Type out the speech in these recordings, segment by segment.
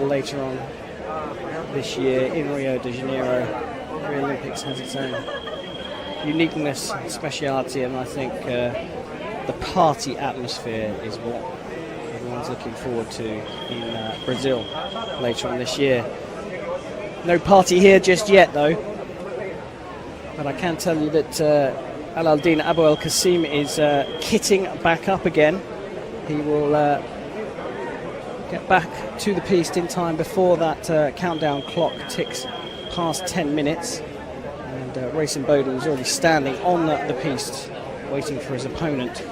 later on this year in Rio de Janeiro. Every Olympics has its own uniqueness and speciality, and I think the party atmosphere is what everyone's looking forward to in Brazil later on this year. No party here just yet though, but I can tell you that Alaaeldin Abouelkassem is kitting back up again. He will get back to the piste in time before that countdown clock ticks past 10 minutes. And Imboden is already standing on the piste waiting for his opponent.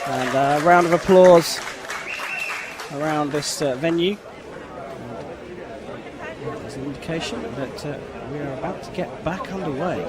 And a round of applause around this venue. There's an indication that we are about to get back underway.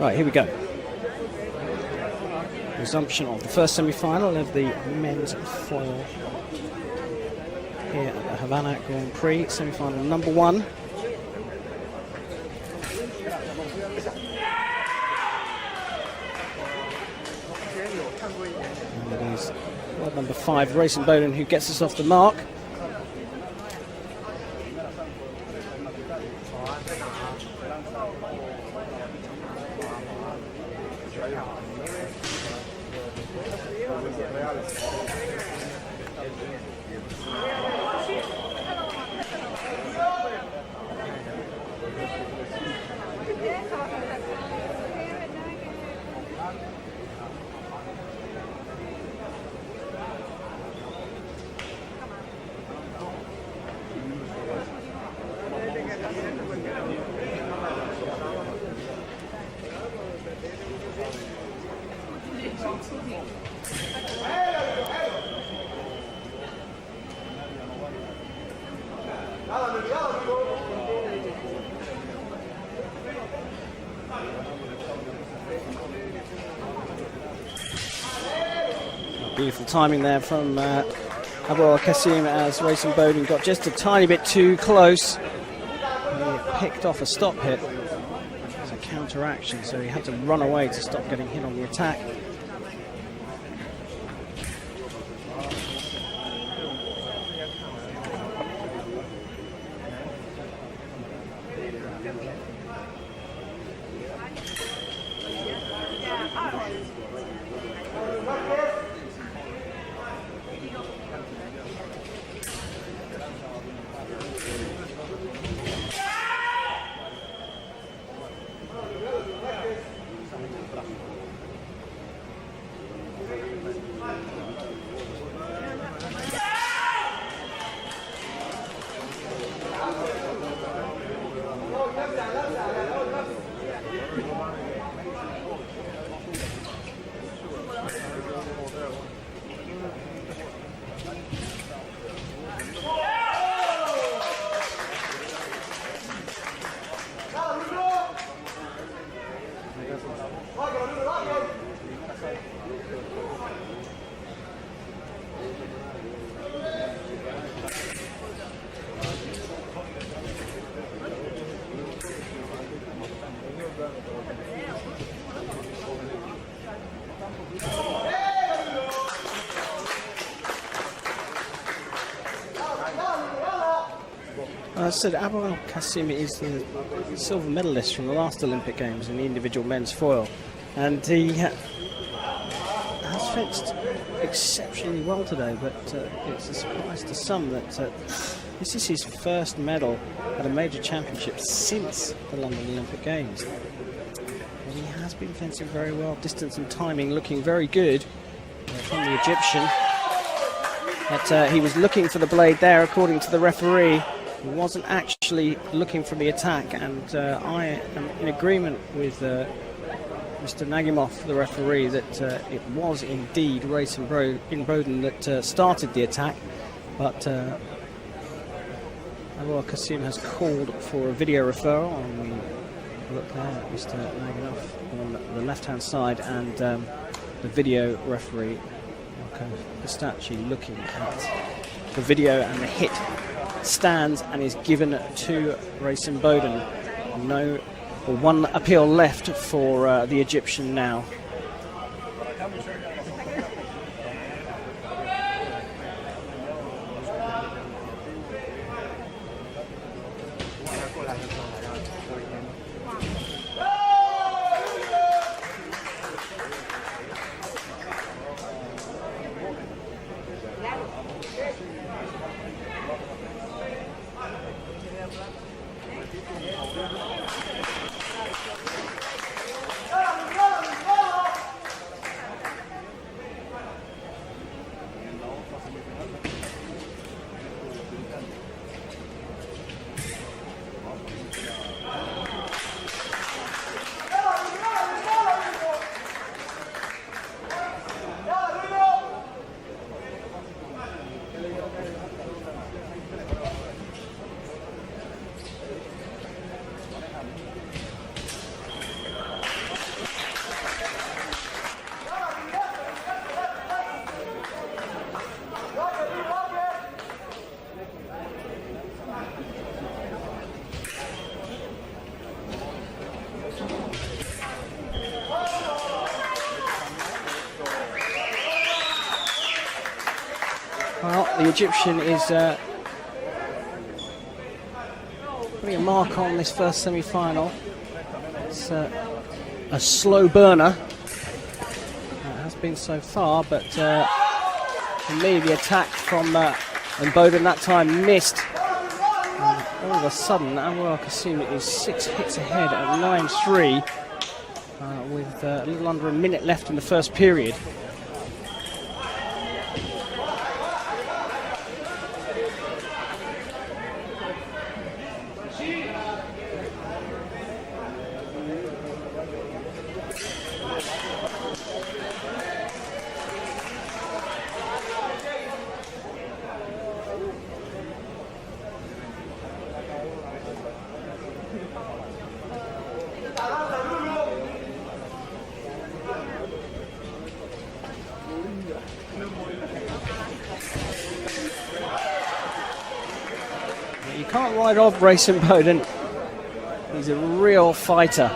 Right, here we go. Resumption of the first semi-final of the men's foil here at the Havana Grand Prix, semi-final number 1. And it is world number 5, Imboden, who gets us off the mark. Beautiful timing there from Abouelkassem as Imboden got just a tiny bit too close. He picked off a stop hit as a counteraction, so he had to run away to stop getting hit on the attack. As I said, Abouelkassem is the silver medalist from the last Olympic Games in the individual men's foil, and he has fenced exceptionally well today, but it's a surprise to some that this is his first medal at a major championship since the London Olympic Games. And he has been fencing very well, distance and timing looking very good from the Egyptian. But he was looking for the blade there, according to the referee. He wasn't actually looking for the attack, and I am in agreement with Mr. Nagimov, the referee, that it was indeed Race Imboden that started the attack, but Abouelkassem has called for a video referral, and we look there at Mr. Nagimov on the left-hand side, and the video referee, the statue, looking at the video, and the hit stands and is given to Race Imboden. One appeal left for the Egyptian now. Well, the Egyptian is putting a mark on this first semi-final. It's a slow burner. It has been so far, but for me, the attack from Imboden that time missed. And all of a sudden, Abouelkassem is 6 hits ahead at 9-3 with a little under a minute left in the first period. You can't write off Race Imboden. He's a real fighter.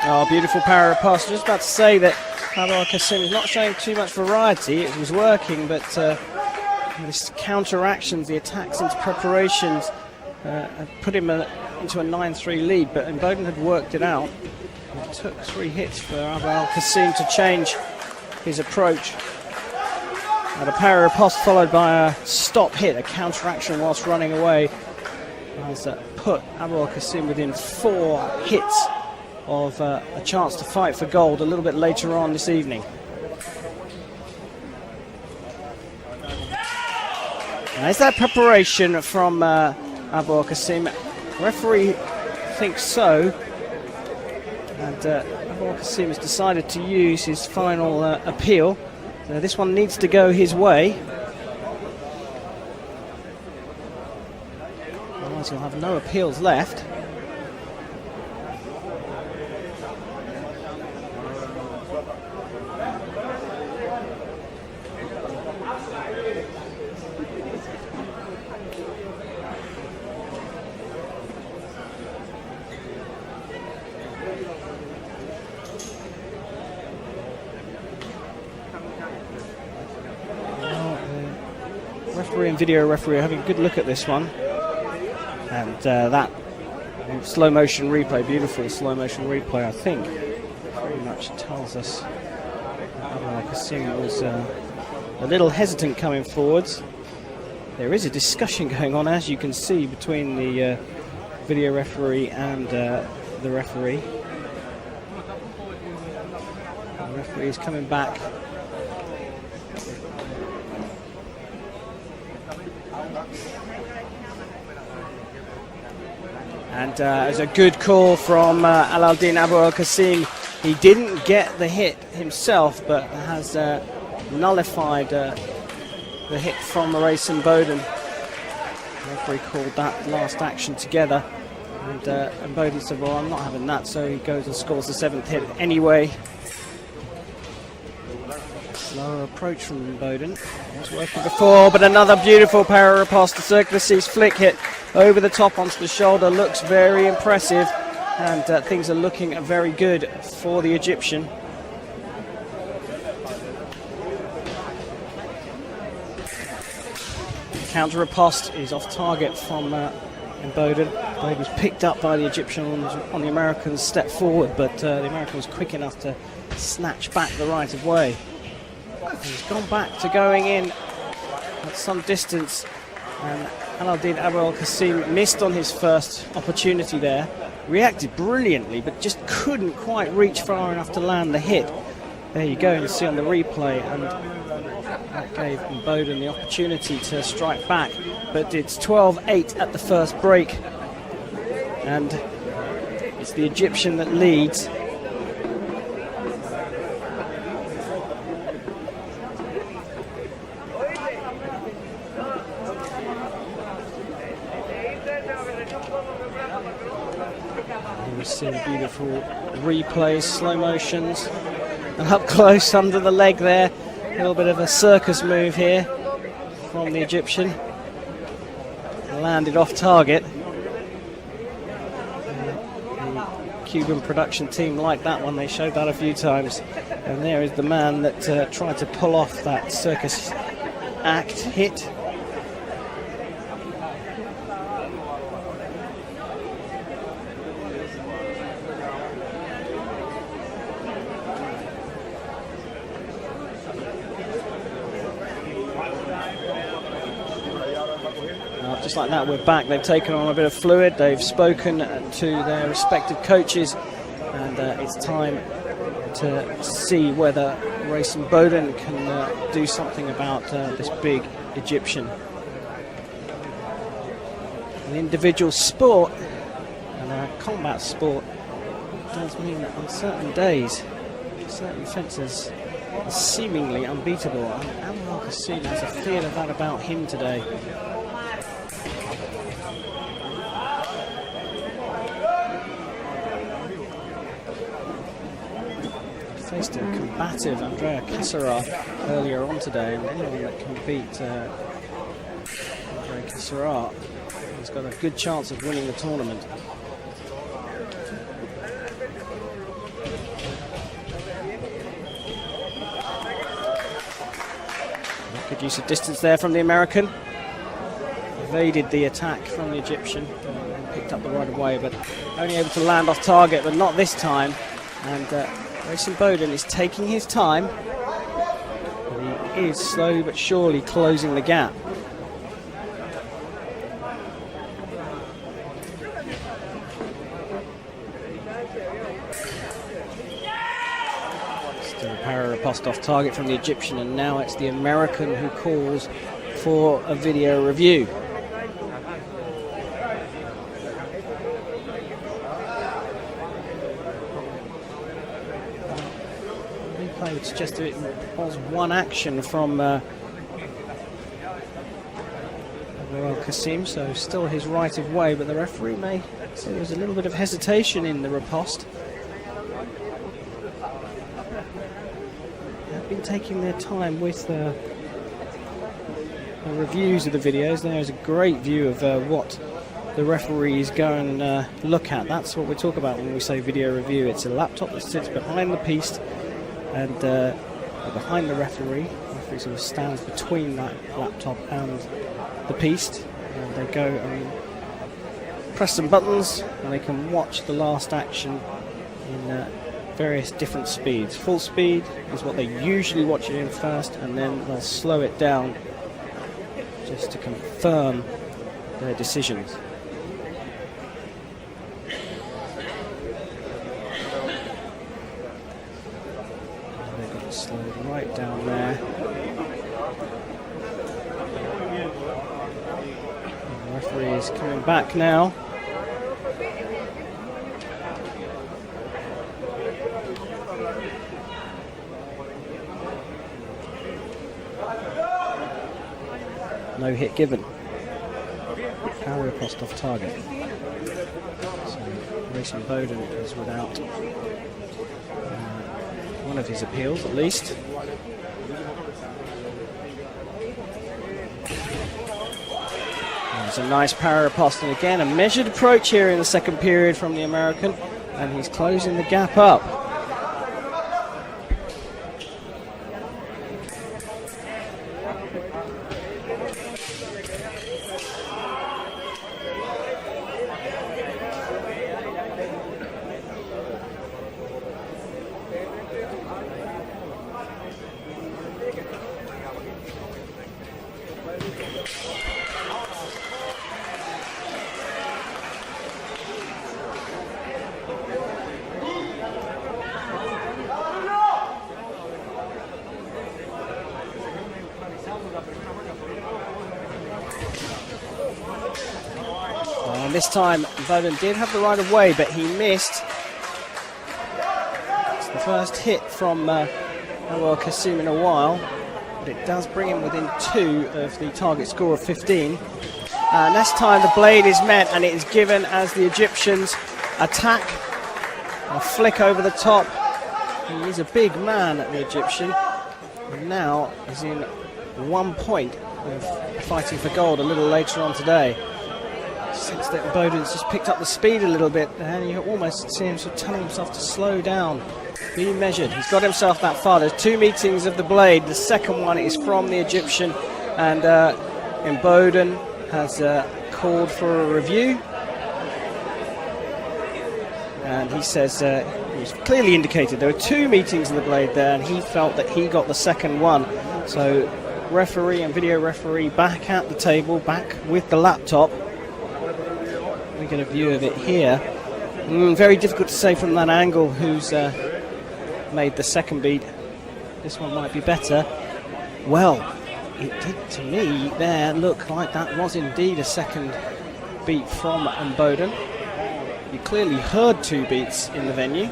Oh, beautiful power of pass. Just about to say that Abouelkassem is not showing too much variety. It was working, but this counter-actions, the attacks into preparations, put him into a 9-3 lead, but Imboden had worked it out. It took 3 hits for Abouelkassem to change his approach. And a power riposte followed by a stop hit, a counter-action whilst running away, has put Abouelkassem within 4 hits of a chance to fight for gold a little bit later on this evening. Now, is that preparation from Abouelkassem? Referee thinks so, and Abouelkassem has decided to use his final appeal. So this one needs to go his way, otherwise he'll have no appeals left. Referee and video referee are having a good look at this one, and that slow motion replay, beautiful slow motion replay, I think pretty much tells us Abouelkassem was a little hesitant coming forwards. There is a discussion going on, as you can see, between the video referee and the referee. referee is coming back. And it was a good call from Alaaeldin Abouelkassem. He didn't get the hit himself, but has nullified the hit from Imboden. The referee called that last action together. And Imboden said, well, I'm not having that, so he goes and scores the 7th hit anyway. Slower approach from Imboden. It was working before, but another beautiful power riposte. The circular C's flick hit over the top onto the shoulder looks very impressive, and things are looking very good for the Egyptian. Counter riposte is off target from Imboden. Imboden was picked up by the Egyptian on the American's step forward, but the American was quick enough to snatch back the right of way. He's gone back to going in at some distance, and Alaaeldin Abouelkassem missed on his first opportunity there. Reacted brilliantly, but just couldn't quite reach far enough to land the hit. There you go, you see on the replay, and that gave Imboden the opportunity to strike back. But it's 12-8 at the first break, and it's the Egyptian that leads. We've seen beautiful replays, slow motions, and up close under the leg there. A little bit of a circus move here from the Egyptian. Landed off target. The Cuban production team liked that one. They showed that a few times. And there is the man that tried to pull off that circus act hit. Just like that, we're back. They've taken on a bit of fluid. They've spoken to their respective coaches, and it's time to see whether Imboden can do something about this big Egyptian. An individual sport and a combat sport does mean that on certain days, certain fencers are seemingly unbeatable. And Abouelkassem has a feel of that about him today. Faced a combative Abouelkassem earlier on today, and anyone that can beat Abouelkassem has got a good chance of winning the tournament. Good use of distance there from the American. Evaded the attack from the Egyptian and picked up the right of way, but only able to land off target, but not this time. And Imboden is taking his time, but he is slowly but surely closing the gap. Still a power riposte off target from the Egyptian, and now it's the American who calls for a video review. I would suggest it was one action from Abouelkassem, so still his right of way, but the referee may say there was a little bit of hesitation in the riposte. They've been taking their time with the reviews of the videos. There's a great view of what the referees go and look at. That's what we talk about when we say video review. It's a laptop that sits behind the piece and behind the referee. The referee sort of stands between that laptop and the piece, and they go and press some buttons, and they can watch the last action in various different speeds. Full speed is what they usually watch it in first, and then they'll slow it down just to confirm their decisions. Slowed right down there. The referee is coming back now. No hit given. Power post off target. So Imboden is without one of his appeals at least. There's a nice power post, and again a measured approach here in the second period from the American, and he's closing the gap up. And this time Imboden did have the right of way, but he missed. It's the first hit from Abouelkassem in a while, but it does bring him within 2 of the target score of 15. And this time the blade is met, and it is given as the Egyptians attack. A flick over the top. He is a big man, the Egyptian, and now is in 1 point of fighting for gold a little later on today. Since that Imboden's just picked up the speed a little bit, and you almost see him sort of telling himself to slow down, be measured. He's got himself that far. There's 2 meetings of the blade. The second one is from the Egyptian, and Imboden has called for a review. And he says it was clearly indicated there were 2 meetings of the blade there, and he felt that he got the second one. So referee and video referee back at the table, back with the laptop. We get a view of it here. Very difficult to say from that angle who's made the second beat. This one might be better. Well, it did to me there look like that was indeed a second beat from Imboden. You clearly heard 2 beats in the venue.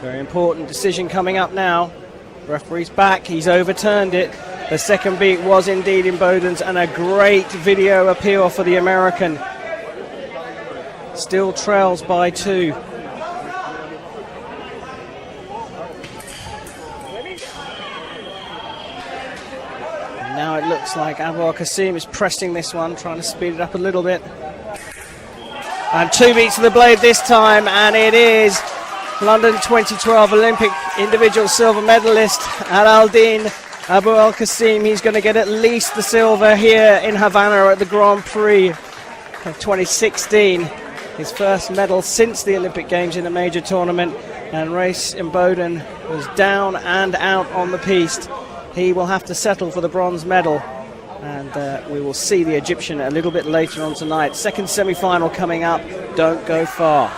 Very important decision coming up now. Referee's back, he's overturned it. The second beat was indeed Imboden's, and a great video appeal for the American. Still trails by 2. And now it looks like Abouelkassem is pressing this one, trying to speed it up a little bit. And 2 beats of the blade this time, and it is London 2012 Olympic individual silver medalist Alaaeldin Abouelkassem. He's going to get at least the silver here in Havana at the Grand Prix of 2016. His first medal since the Olympic Games in a major tournament. And Imboden was down and out on the piste. He will have to settle for the bronze medal. And we will see the Egyptian a little bit later on tonight. Second semi-final coming up. Don't go far.